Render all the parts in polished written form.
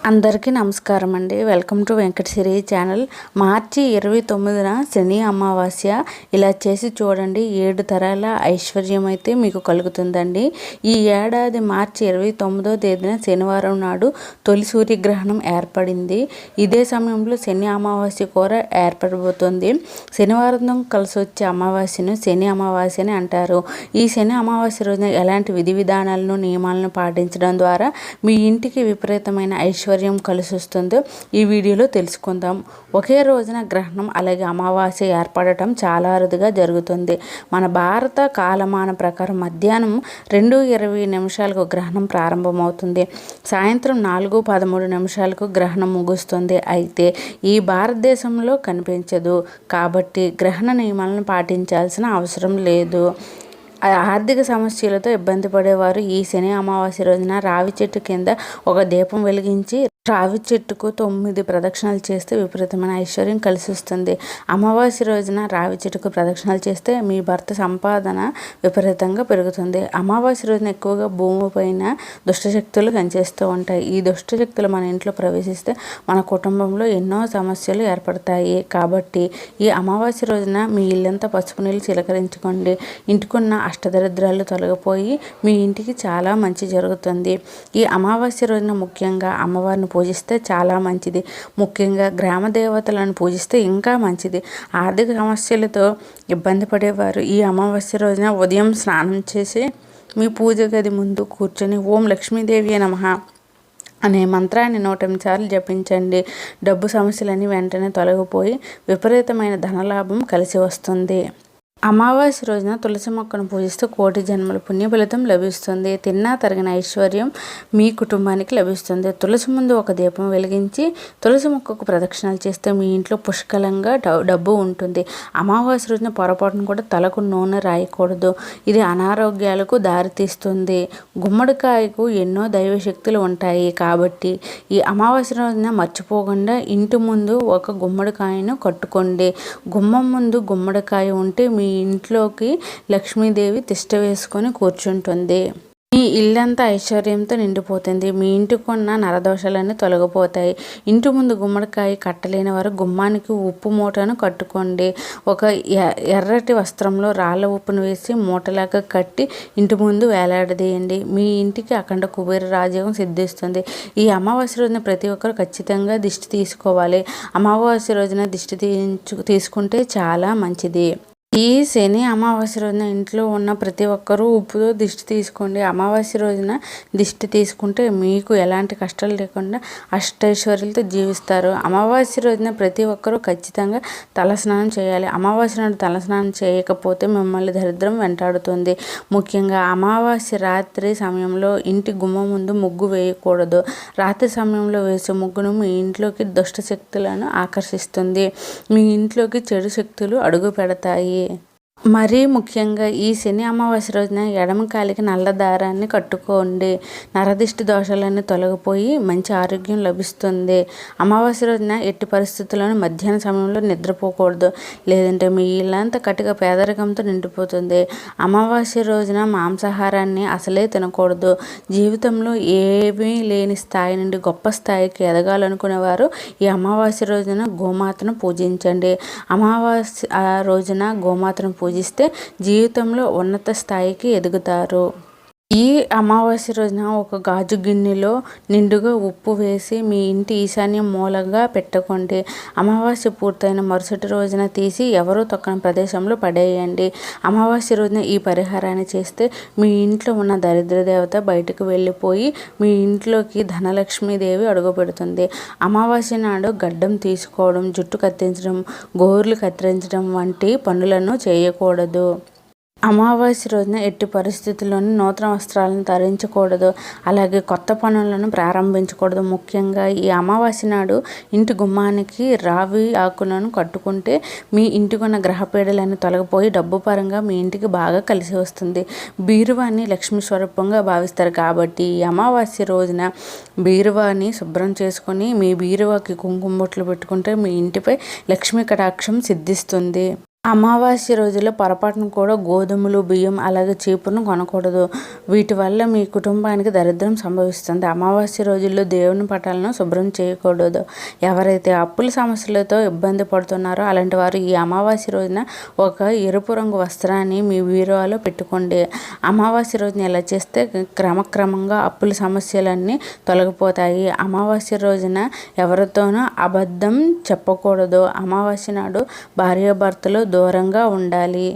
అందరికీ నమస్కారం అండి. Welcome to Venkatasiri channel. March 29న శని అమావాస్య. ఇలా చేసి చూడండి, 7 తరాల ఐశ్వర్యం అయితే మీకు కలుగుతుందండి. ఈ ఏడాది మార్చి 29వ తేదీన శనివారం నాడు తొలి సూర్యగ్రహణం ఏర్పడింది. ఇదే సమయంలో శని అమావాస్య కూడా ఏర్పడబోతుంది. శనివారం కలిసి వచ్చే అమావాస్యను శని అమావాస్య అని అంటారు. ఈ శని అమావాస్య రోజున ఎలాంటి విధి విధానాలను నియమాలను పాటించడం ద్వారా మీ ఇంటికి విపరీతమైన ఐశ్వర్యం కలిసి వస్తుందో ఈ వీడియోలో తెలుసుకుందాం. ఒకే రోజున గ్రహణం అలాగే అమావాస్య ఏర్పడటం చాలా అరుదుగా జరుగుతుంది. మన భారత కాలమాన ప్రకారం మధ్యాహ్నం 2:20 గ్రహణం ప్రారంభమవుతుంది. సాయంత్రం 4:13 గ్రహణం ముగుస్తుంది. అయితే ఈ భారతదేశంలో కనిపించదు కాబట్టి గ్రహణ నియమాలను పాటించాల్సిన అవసరం లేదు. ఆర్థిక సమస్యలతో ఇబ్బంది పడేవారు ఈ శని అమావాస్య రోజున రావి చెట్టు కింద ఒక దీపం వెలిగించి రావి చెట్టుకు 9 ప్రదక్షిణాలు చేస్తే విపరీతమైన ఐశ్వర్యం కలిసి వస్తుంది. అమావాస్య రోజున రావి చెట్టుకు ప్రదక్షిణాలు చేస్తే మీ భర్త సంపాదన విపరీతంగా పెరుగుతుంది. అమావాస్య రోజున ఎక్కువగా భూమిపైన దుష్టశక్తులు కనిచేస్తూ ఉంటాయి. ఈ దుష్టశక్తులు మన ఇంట్లో ప్రవేశిస్తే మన కుటుంబంలో ఎన్నో సమస్యలు ఏర్పడతాయి. కాబట్టి ఈ అమావాస్య రోజున మీ ఇల్లంతా పసుపు నీళ్ళు చిలకరించుకోండి. ఇంటికున్న అష్టదరిద్రాలు తొలగిపోయి మీ ఇంటికి చాలా మంచి జరుగుతుంది. ఈ అమావాస్య రోజున ముఖ్యంగా అమ్మవారిని పూజిస్తే చాలా మంచిది. ముఖ్యంగా గ్రామ దేవతలను పూజిస్తే ఇంకా మంచిది. ఆర్థిక సమస్యలతో ఇబ్బంది పడేవారు ఈ అమావాస్య రోజున ఉదయం స్నానం చేసి మీ పూజ గది ముందు కూర్చొని ఓం లక్ష్మీదేవి నమః అనే మంత్రాన్ని 108 సార్లు జపించండి. డబ్బు సమస్యలన్నీ వెంటనే తొలగిపోయి విపరీతమైన ధనలాభం కలిసి వస్తుంది. అమావాస్య రోజున తులసి మొక్కను పూజిస్తే కోటి జన్మల పుణ్య ఫలితం లభిస్తుంది. తిన్నా తరిగిన ఐశ్వర్యం మీ కుటుంబానికి లభిస్తుంది. తులసి ముందు ఒక దీపం వెలిగించి తులసి మొక్కకు ప్రదక్షిణాలు చేస్తే మీ ఇంట్లో పుష్కలంగా డబ్బు ఉంటుంది. అమావాస్య రోజున పొరపాటును కూడా తలకు నూనె రాయకూడదు. ఇది అనారోగ్యాలకు దారితీస్తుంది. గుమ్మడికాయకు ఎన్నో దైవ శక్తులు ఉంటాయి కాబట్టి ఈ అమావాస్య రోజున మర్చిపోకుండా ఇంటి ముందు ఒక గుమ్మడికాయను కట్టుకోండి. గుమ్మం ముందు గుమ్మడికాయ ఉంటే మీ ఇంట్లోకి లక్ష్మీదేవి తిష్ట వేసుకొని కూర్చుంటుంది. మీ ఇల్లంతా ఐశ్వర్యంతో నిండిపోతుంది. మీ ఇంటికి ఉన్న నరదోషాలన్నీ తొలగిపోతాయి. ఇంటి ముందు గుమ్మడికాయ కట్టలేని వారు గుమ్మానికి ఉప్పు మూటను కట్టుకోండి. ఒక ఎర్రటి వస్త్రంలో రాళ్ళ ఉప్పును వేసి మూటలాగా కట్టి ఇంటి ముందు వేలాడదీయండి. మీ ఇంటికి అఖండ కుబేర రాజ్యం సిద్ధిస్తుంది. ఈ అమావాస్య రోజున ప్రతి ఒక్కరు ఖచ్చితంగా దిష్టి తీసుకోవాలి. అమావాస్య రోజున దిష్టి తీసుకుంటే చాలా మంచిది. ఈ శని అమావాస్య రోజున ఇంట్లో ఉన్న ప్రతి ఒక్కరూ ఉప్పుతో దిష్టి తీసుకోండి. అమావాస్య రోజున దిష్టి తీసుకుంటే మీకు ఎలాంటి కష్టాలు లేకుండా అష్టైశ్వర్యాలతో జీవిస్తారు. అమావాస్య రోజున ప్రతి ఒక్కరూ ఖచ్చితంగా తలస్నానం చేయాలి. అమావాస్య నాడు తలస్నానం చేయకపోతే మిమ్మల్ని దరిద్రం వెంటాడుతుంది. ముఖ్యంగా అమావాస్య రాత్రి సమయంలో ఇంటి గుమ్మం ముందు ముగ్గు వేయకూడదు. రాత్రి సమయంలో వేసే ముగ్గును మీ ఇంట్లోకి దుష్ట శక్తులను ఆకర్షిస్తుంది. మీ ఇంట్లోకి చెడు శక్తులు అడుగు పెడతాయి. మరీ ముఖ్యంగా ఈ శని అమావాస్య రోజున ఎడమ కాలికి నల్ల దారాన్ని కట్టుకోండి. నరదిష్టి దోషాలన్నీ తొలగిపోయి మంచి ఆరోగ్యం లభిస్తుంది. అమావాస్య రోజున ఎట్టి పరిస్థితుల్లోనూ మధ్యాహ్న సమయంలో నిద్రపోకూడదు. లేదంటే మీ ఇల్లంతా కటిక పేదరికంతో నిండిపోతుంది. అమావాస్య రోజున మాంసాహారాన్ని అసలే తినకూడదు. జీవితంలో ఏమీ లేని స్థాయి నుండి గొప్ప స్థాయికి ఎదగాలనుకునేవారు ఈ అమావాస్య రోజున గోమాతను పూజించండి. అమావాస్య రోజున గోమాతను పూజిస్తే జీవితంలో ఉన్నత స్థాయికి ఎదుగుతారు. ఈ అమావాస్య రోజున ఒక గాజు గిన్నెలో నిండుగా ఉప్పు వేసి మీ ఇంటి ఈశాన్య మూలంగా పెట్టుకోండి. అమావాస్య పూర్తయిన మరుసటి రోజున తీసి ఎవరూ తొక్కని ప్రదేశంలో పడేయండి. అమావాస్య రోజున ఈ పరిహారాన్ని చేస్తే మీ ఇంట్లో ఉన్న దరిద్ర దేవత బయటకు వెళ్ళిపోయి మీ ఇంట్లోకి ధనలక్ష్మీదేవి అడుగు పెడుతుంది. అమావాస్య నాడు గడ్డం తీసుకోవడం, జుట్టు కత్తిరించడం, గోర్లు కత్తిరించడం వంటి పనులను చేయకూడదు. అమావాస్య రోజున ఎట్టి పరిస్థితుల్లోనూ నూతన వస్త్రాలను ధరించకూడదు. అలాగే కొత్త పనులను ప్రారంభించకూడదు. ముఖ్యంగా ఈ అమావాస్య నాడు ఇంటి గుమ్మానికి రావి ఆకులను కట్టుకుంటే మీ ఇంటికి ఉన్న గ్రహపీడలన్నీ తొలగిపోయి డబ్బు పరంగా మీ ఇంటికి బాగా కలిసి వస్తుంది. బీరువాని లక్ష్మీ స్వరూపంగా భావిస్తారు కాబట్టి ఈ అమావాస్య రోజున బీరువాని శుభ్రం చేసుకొని మీ బీరువాకి కుంకుమ బొట్లు పెట్టుకుంటే మీ ఇంటిపై లక్ష్మీ కటాక్షం సిద్ధిస్తుంది. అమావాస్య రోజుల్లో పొరపాటున కూడా గోధుమలు, బియ్యం అలాగే చీపురును కొనకూడదు. వీటి వల్ల మీ కుటుంబానికి దరిద్రం సంభవిస్తుంది. అమావాస్య రోజుల్లో దేవుని పటాలను శుభ్రం చేయకూడదు. ఎవరైతే అప్పుల సమస్యలతో ఇబ్బంది పడుతున్నారో అలాంటి వారు ఈ అమావాస్య రోజున ఒక ఎరుపు రంగు వస్త్రాన్ని మీ బీరువాలో పెట్టుకోండి. అమావాస్య రోజున ఇలా చేస్తే క్రమక్రమంగా అప్పుల సమస్యలన్నీ తొలగిపోతాయి. అమావాస్య రోజున ఎవరితోనూ అబద్ధం చెప్పకూడదు. అమావాస్య నాడు భార్యాభర్తలు దూరంగా ఉండాలి.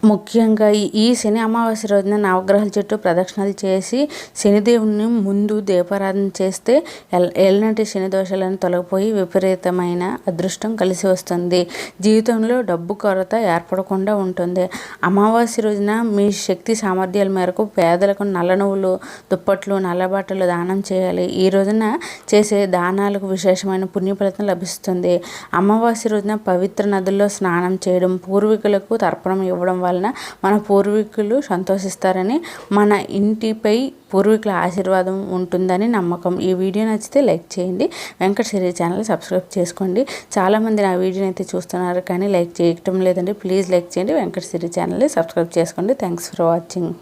ముఖ్యంగా ఈ శని అమావాస్య రోజున నవగ్రహాల చుట్టూ ప్రదక్షిణలు చేసి శనిదేవుని ముందు దీపారాధన చేస్తే ఎల్నాటి శని దోషాలను తొలగిపోయి విపరీతమైన అదృష్టం కలిసి వస్తుంది. జీవితంలో డబ్బు కొరత ఏర్పడకుండా ఉంటుంది. అమావాస్య రోజున మీ శక్తి సామర్థ్యాల మేరకు పేదలకు నల్ల నువ్వులు, దుప్పట్లు, నల్ల బట్టలు దానం చేయాలి. ఈ రోజున చేసే దానాలకు విశేషమైన పుణ్యఫలితం లభిస్తుంది. అమావాస్య రోజున పవిత్ర నదుల్లో స్నానం చేయడం, పూర్వీకులకు తర్పణం ఇవ్వడం వలన మన పూర్వీకులు సంతోషిస్తారని, మన ఇంటిపై పూర్వీకుల ఆశీర్వాదం ఉంటుందని నమ్మకం. ఈ వీడియో నచ్చితే లైక్ చేయండి. వెంకట సిరి ఛానల్ సబ్స్క్రైబ్ చేసుకోండి. చాలామంది నా వీడియోని అయితే చూస్తున్నారు కానీ లైక్ చేయటం లేదండి. ప్లీజ్ లైక్ చేయండి. వెంకట సిరి ఛానల్ని సబ్స్క్రైబ్ చేసుకోండి. Thanks for watching.